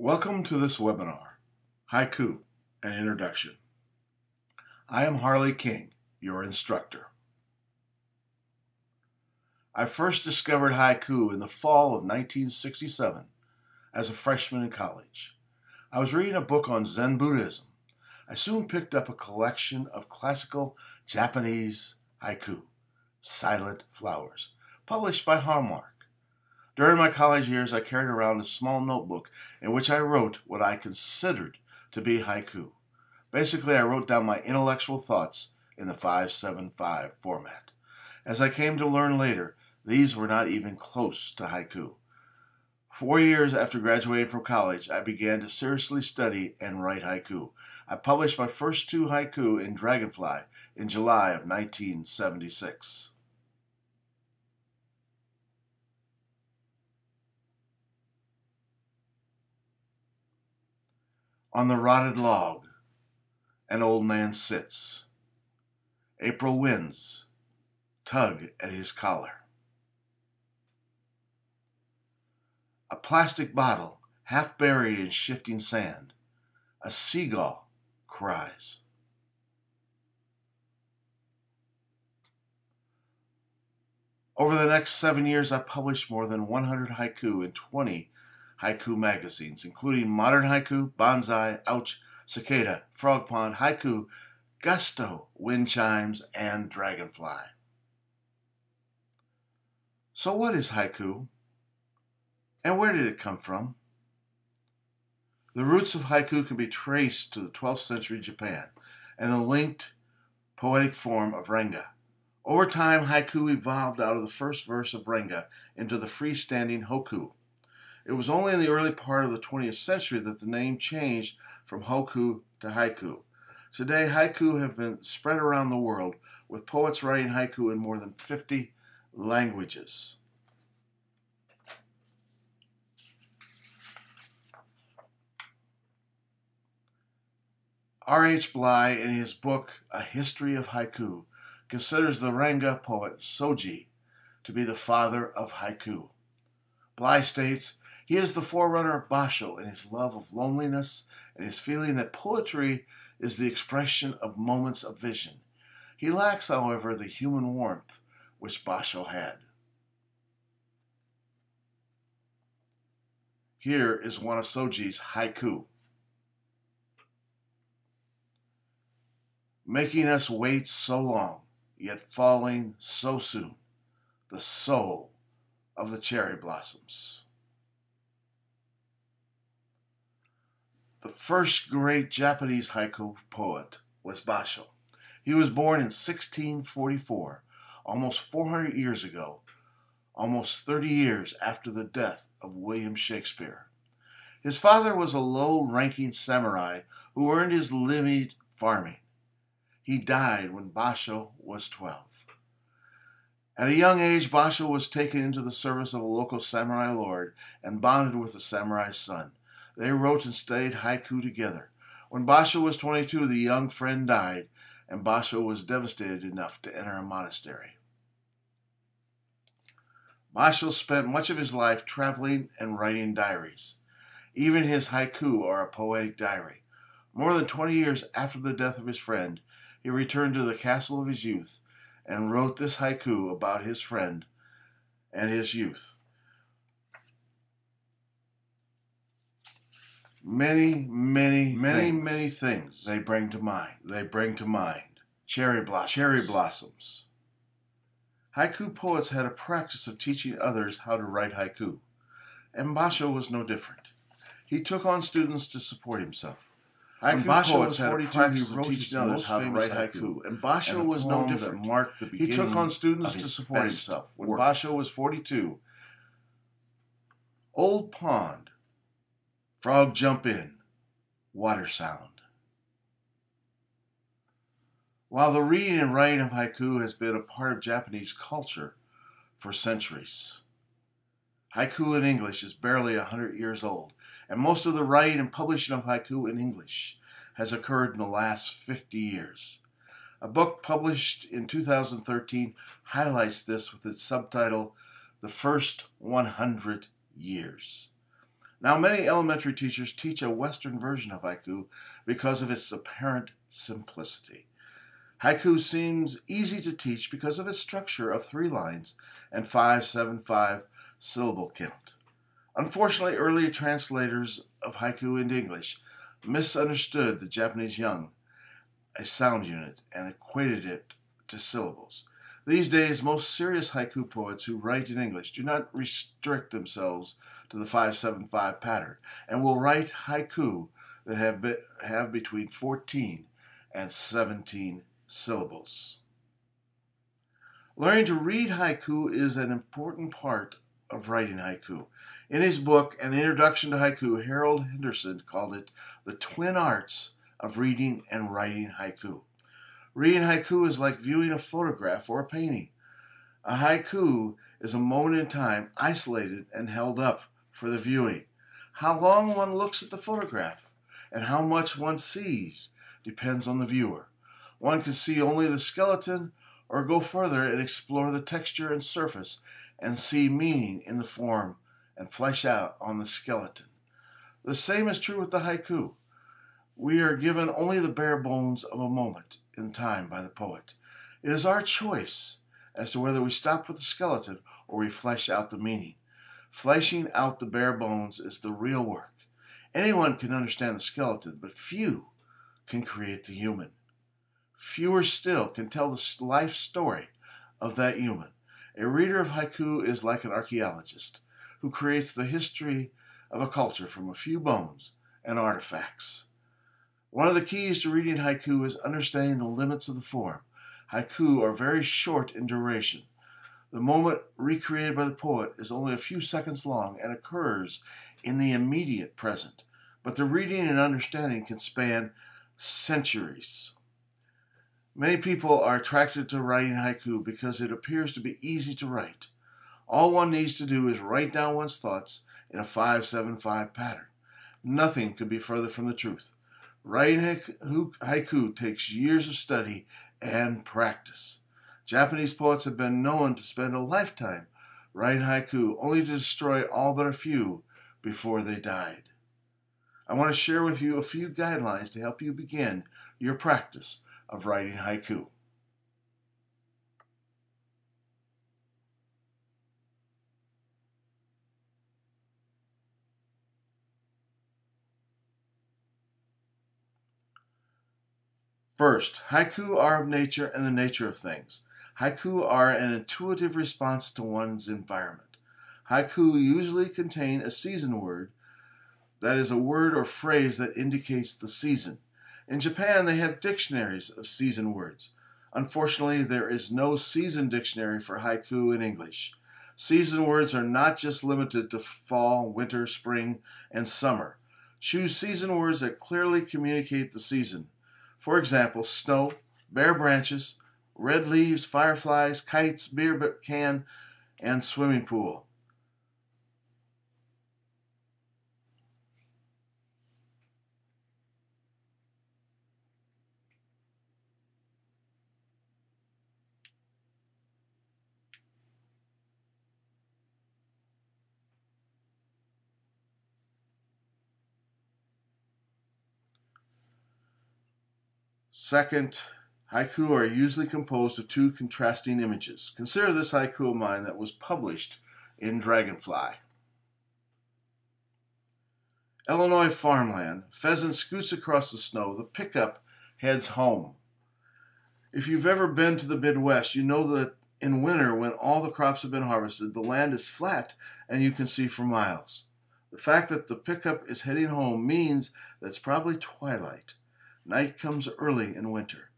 Welcome to this webinar, Haiku, an Introduction. I am Harley King, your instructor. I first discovered haiku in the fall of 1967 as a freshman in college. I was reading a book on Zen Buddhism. I soon picked up a collection of classical Japanese haiku, Silent Flowers, published by Hallmark. During my college years, I carried around a small notebook in which I wrote what I considered to be haiku. Basically, I wrote down my intellectual thoughts in the 575 format. As I came to learn later, these were not even close to haiku. 4 years after graduating from college, I began to seriously study and write haiku. I published my first 2 haiku in Dragonfly in July of 1976. On the rotted log, an old man sits. April winds tug at his collar. A plastic bottle, half buried in shifting sand. A seagull cries. Over the next 7 years, I published more than 100 haiku in 20 haiku magazines, including Modern Haiku, Bonsai, Ouch, Cicada, Frog Pond, Haiku, Gusto, Wind Chimes, and Dragonfly. So what is haiku? And where did it come from? The roots of haiku can be traced to the 12th century Japan and the linked poetic form of renga. Over time, haiku evolved out of the first verse of renga into the freestanding hokku. It was only in the early part of the 20th century that the name changed from hokku to haiku. Today, haiku have been spread around the world, with poets writing haiku in more than 50 languages. R.H. Bly, in his book A History of Haiku, considers the renga poet Sojis to be the father of haiku. Bly states, "He is the forerunner of Basho in his love of loneliness and his feeling that poetry is the expression of moments of vision. He lacks, however, the human warmth which Basho had." Here is one of Sojis' haiku. Making us wait so long, yet falling so soon, the soul of the cherry blossoms. The first great Japanese haiku poet was Basho. He was born in 1644, almost 400 years ago, almost 30 years after the death of William Shakespeare. His father was a low-ranking samurai who earned his living farming. He died when Basho was 12. At a young age, Basho was taken into the service of a local samurai lord and bonded with the samurai's son. They wrote and studied haiku together. When Basho was 22, the young friend died, and Basho was devastated enough to enter a monastery. Basho spent much of his life traveling and writing diaries. Even his haiku are a poetic diary. More than 20 years after the death of his friend, he returned to the castle of his youth and wrote this haiku about his friend and his youth. Many things they bring to mind. Cherry blossoms. Haiku poets had a practice of teaching others how to write haiku, and Basho was no different. He took on students to support himself. When Basho was 42, he wrote teaching others how to write haiku, and Basho was no different. He took on students to support himself. When Basho was 42, Old Pond, frog jump in, water sound. While the reading and writing of haiku has been a part of Japanese culture for centuries, haiku in English is barely 100 years old, and most of the writing and publishing of haiku in English has occurred in the last 50 years. A book published in 2013 highlights this with its subtitle, The First 100 Years. Now, many elementary teachers teach a Western version of haiku because of its apparent simplicity. Haiku seems easy to teach because of its structure of 3 lines and 5-7-5 syllable count. Unfortunately, early translators of haiku into English misunderstood the Japanese young, a sound unit, and equated it to syllables. These days, most serious haiku poets who write in English do not restrict themselves to the 5-7-5 pattern and will write haiku that have between 14 and 17 syllables. Learning to read haiku is an important part of writing haiku. In his book, An Introduction to Haiku, Harold Henderson called it the twin arts of reading and writing haiku. Reading haiku is like viewing a photograph or a painting. A haiku is a moment in time, isolated and held up for the viewing. How long one looks at the photograph and how much one sees depends on the viewer. One can see only the skeleton or go further and explore the texture and surface and see meaning in the form and flesh out on the skeleton. The same is true with the haiku. We are given only the bare bones of a moment in time by the poet. It is our choice as to whether we stop with the skeleton or we flesh out the meaning. Fleshing out the bare bones is the real work. Anyone can understand the skeleton, but few can create the human. Fewer still can tell the life story of that human. A reader of haiku is like an archaeologist who creates the history of a culture from a few bones and artifacts. One of the keys to reading haiku is understanding the limits of the form. Haiku are very short in duration. The moment recreated by the poet is only a few seconds long and occurs in the immediate present, but the reading and understanding can span centuries. Many people are attracted to writing haiku because it appears to be easy to write. All one needs to do is write down one's thoughts in a 5-7-5 pattern. Nothing could be further from the truth. Writing haiku takes years of study and practice. Japanese poets have been known to spend a lifetime writing haiku, only to destroy all but a few before they died. I want to share with you a few guidelines to help you begin your practice of writing haiku. First, haiku are of nature and the nature of things. Haiku are an intuitive response to one's environment. Haiku usually contain a season word, that is, a word or phrase that indicates the season. In Japan, they have dictionaries of season words. Unfortunately, there is no season dictionary for haiku in English. Season words are not just limited to fall, winter, spring, and summer. Choose season words that clearly communicate the season. For example, snow, bare branches, red leaves, fireflies, kites, beer can, and swimming pool. Second, haiku are usually composed of 2 contrasting images. Consider this haiku of mine that was published in Dragonfly. Illinois farmland. Pheasant scoots across the snow. The pickup heads home. If you've ever been to the Midwest, you know that in winter, when all the crops have been harvested, the land is flat and you can see for miles. The fact that the pickup is heading home means that it's probably twilight. Night comes early in winter.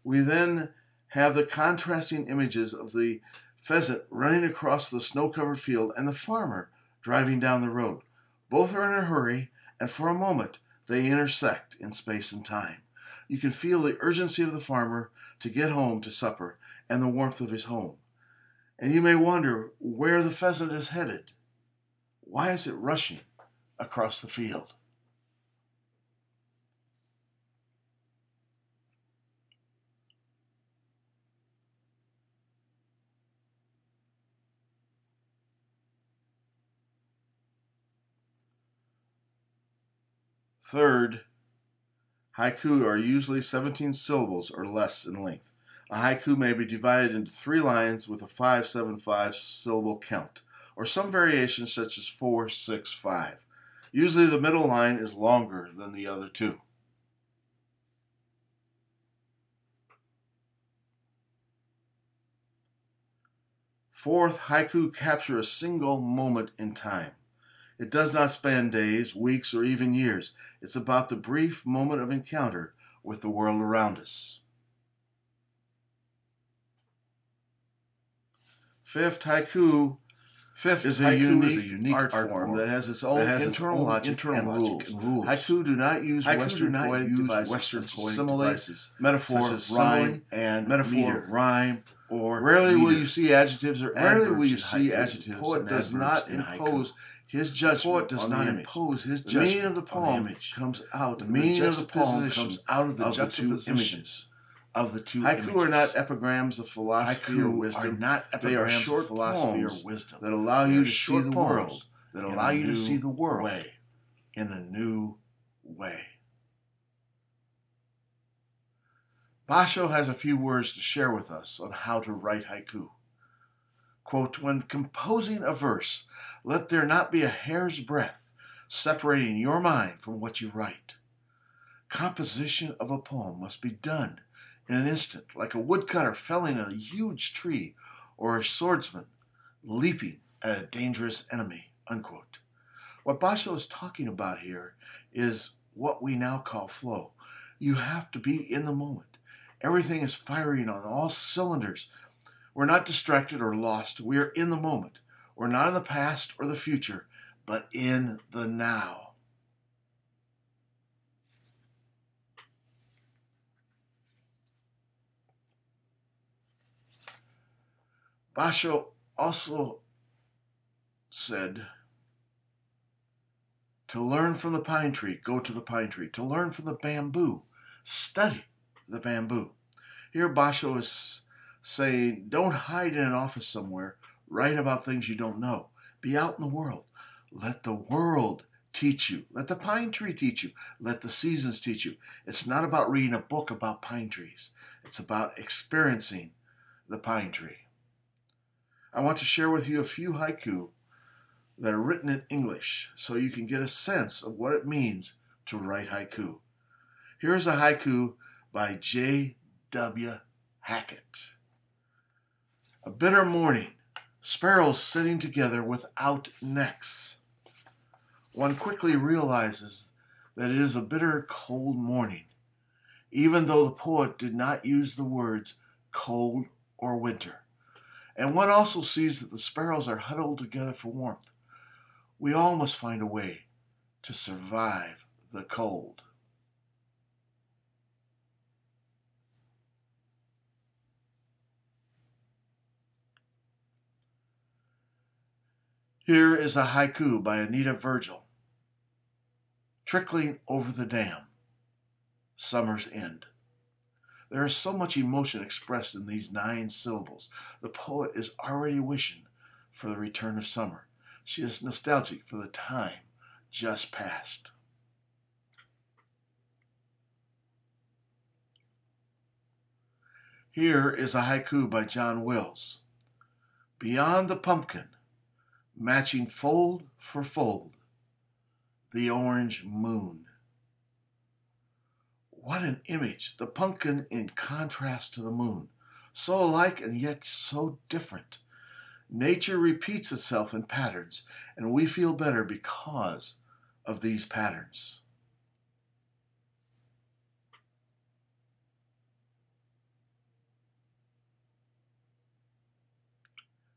We then have the contrasting images of the pheasant running across the snow-covered field and the farmer driving down the road. Both are in a hurry, and for a moment they intersect in space and time. You can feel the urgency of the farmer to get home to supper and the warmth of his home. And you may wonder where the pheasant is headed. Why is it rushing across the field? Third, haiku are usually 17 syllables or less in length. A haiku may be divided into 3 lines with a 5-7-5 syllable count, or some variations such as 4-6-5. Usually the middle line is longer than the other 2. Fourth, haiku capture a single moment in time. It does not span days, weeks, or even years. It's about the brief moment of encounter with the world around us. Fifth, haiku is a unique art form that has its own internal logic and rules. Haiku do not use Western poetic devices, simile, metaphor, rhyme, and meter. Rhyme, or rarely will you see adjectives or adverbs. The poet does not impose his judgment. The meaning of the poem comes out. The meaning of the poem comes out of the juxtapositions of the two images. Haiku are not epigrams of philosophy or wisdom. They are short philosophy or wisdom that allow you to see the world, in a new way. Basho has a few words to share with us on how to write haiku. Quote, "When composing a verse, let there not be a hair's breadth separating your mind from what you write. Composition of a poem must be done in an instant, like a woodcutter felling a huge tree or a swordsman leaping at a dangerous enemy." Unquote. What Basho is talking about here is what we now call flow. You have to be in the moment. Everything is firing on all cylinders. We're not distracted or lost. We are in the moment. We're not in the past or the future, but in the now. Basho also said, to learn from the pine tree, go to the pine tree. To learn from the bamboo, study the bamboo. Here Basho is saying, don't hide in an office somewhere, write about things you don't know. Be out in the world. Let the world teach you. Let the pine tree teach you. Let the seasons teach you. It's not about reading a book about pine trees. It's about experiencing the pine tree. I want to share with you a few haiku that are written in English so you can get a sense of what it means to write haiku. Here's a haiku by J.W. Hackett. A bitter morning, sparrows sitting together without necks. One quickly realizes that it is a bitter, cold morning, even though the poet did not use the words cold or winter. And one also sees that the sparrows are huddled together for warmth. We all must find a way to survive the cold. Here is a haiku by Anita Virgil. Trickling over the dam, summer's end. There is so much emotion expressed in these 9 syllables. The poet is already wishing for the return of summer. She is nostalgic for the time just past. Here is a haiku by John Wills. Beyond the pumpkin, matching fold for fold, the orange moon. What an image, the pumpkin in contrast to the moon. So alike and yet so different. Nature repeats itself in patterns, and we feel better because of these patterns.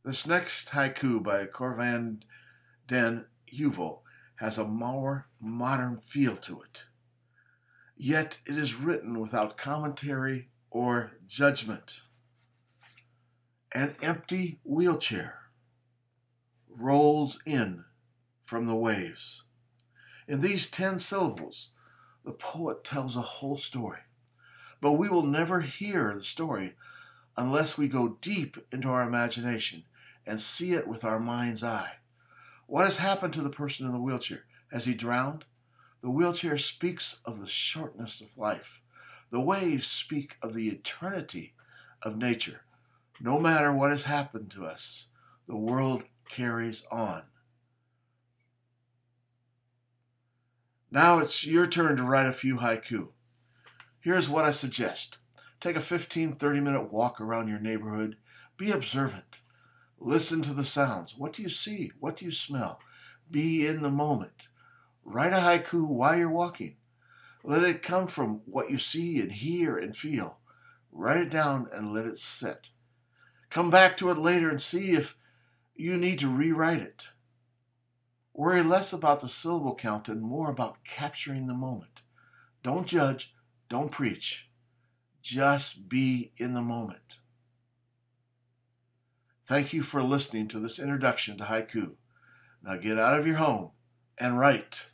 This next haiku by Corvan den Heuvel has a more modern feel to it. Yet it is written without commentary or judgment. An empty wheelchair rolls in from the waves. In these 10 syllables, the poet tells a whole story. But we will never hear the story unless we go deep into our imagination and see it with our mind's eye. What has happened to the person in the wheelchair? Has he drowned? The wheelchair speaks of the shortness of life. The waves speak of the eternity of nature. No matter what has happened to us, the world carries on. Now it's your turn to write a few haiku. Here's what I suggest. Take a 15-30-minute walk around your neighborhood. Be observant. Listen to the sounds. What do you see? What do you smell? Be in the moment. Write a haiku while you're walking. Let it come from what you see and hear and feel. Write it down and let it sit. Come back to it later and see if you need to rewrite it. Worry less about the syllable count and more about capturing the moment. Don't judge. Don't preach. Just be in the moment. Thank you for listening to this introduction to haiku. Now get out of your home and write.